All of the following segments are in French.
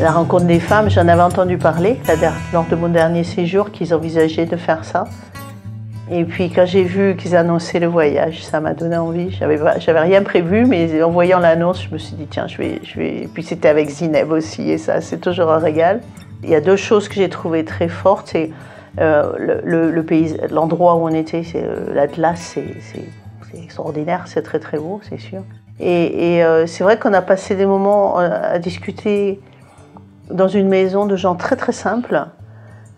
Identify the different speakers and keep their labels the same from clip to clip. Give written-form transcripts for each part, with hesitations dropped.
Speaker 1: La rencontre des femmes, j'en avais entendu parler lors de mon dernier séjour qu'ils envisageaient de faire ça. Et puis quand j'ai vu qu'ils annonçaient le voyage, ça m'a donné envie. J'avais rien prévu, mais en voyant l'annonce, je me suis dit tiens, je vais. Et puis c'était avec Zineb aussi, et ça, c'est toujours un régal. Il y a deux choses que j'ai trouvées très fortes, c'est l'endroit où on était, l'Atlas, c'est extraordinaire, c'est très très beau, c'est sûr. Et c'est vrai qu'on a passé des moments à discuter dans une maison de gens très très simples,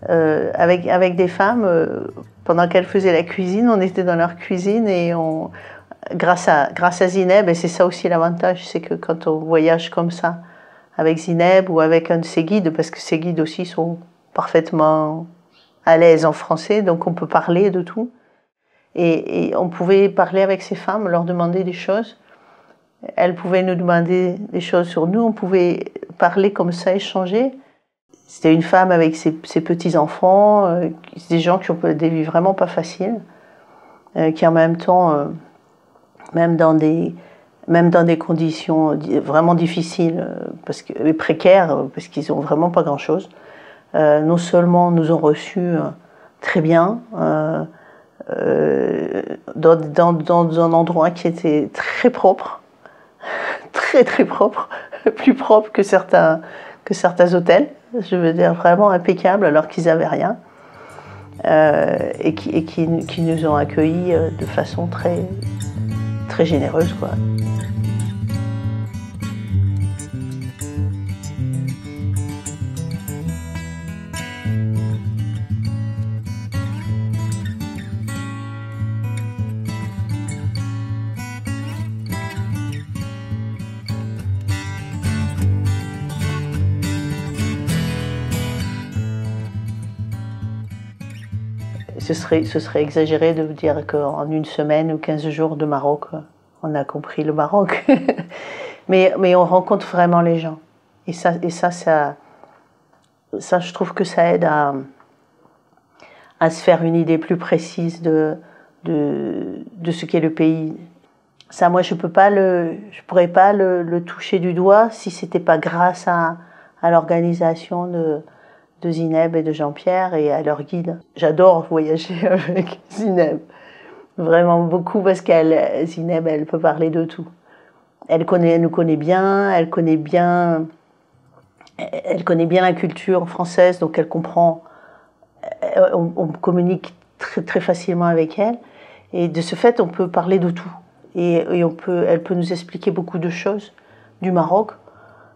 Speaker 1: avec des femmes. Pendant qu'elles faisaient la cuisine, on était dans leur cuisine et grâce à Zineb, et c'est ça aussi l'avantage, c'est que quand on voyage comme ça, avec Zineb ou avec un de ses guides, parce que ses guides aussi sont parfaitement à l'aise en français, donc on peut parler de tout. Et on pouvait parler avec ces femmes, leur demander des choses. Elles pouvaient nous demander des choses sur nous, on pouvait parler comme ça, échanger. C'était une femme avec ses petits-enfants, des gens qui ont des vies vraiment pas faciles, qui en même temps, même dans des conditions vraiment difficiles, et précaires, parce qu'ils n'ont vraiment pas grand-chose, non seulement nous ont reçus très bien, dans un endroit qui était très propre, très très propre, plus propre que certains hôtels, je veux dire vraiment impeccable alors qu'ils n'avaient rien, et qui nous ont accueillis de façon très, très généreuse, quoi. Ce serait exagéré de vous dire qu'en une semaine ou 15 jours de Maroc, on a compris le Maroc. mais on rencontre vraiment les gens. Et ça, je trouve que ça aide à se faire une idée plus précise de ce qu'est le pays. Ça, moi, je pourrais pas le toucher du doigt si c'était pas grâce à l'organisation de Zineb et de Jean-Pierre et à leur guide. J'adore voyager avec Zineb, vraiment beaucoup, parce Zineb, elle peut parler de tout. Elle nous connaît bien, elle connaît bien la culture française, donc elle comprend, on communique très, très facilement avec elle, et de ce fait, on peut parler de tout. Et elle peut nous expliquer beaucoup de choses du Maroc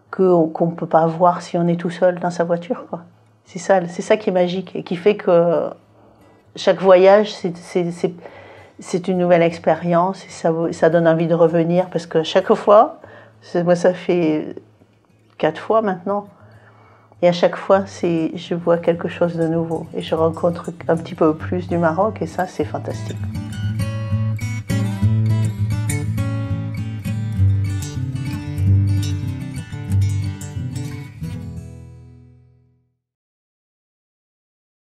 Speaker 1: qu'on ne peut pas voir si on est tout seul dans sa voiture, quoi. C'est ça qui est magique et qui fait que chaque voyage, c'est une nouvelle expérience, et ça donne envie de revenir, parce que chaque fois, moi ça fait 4 fois maintenant, et à chaque fois je vois quelque chose de nouveau et je rencontre un petit peu plus du Maroc, et ça c'est fantastique.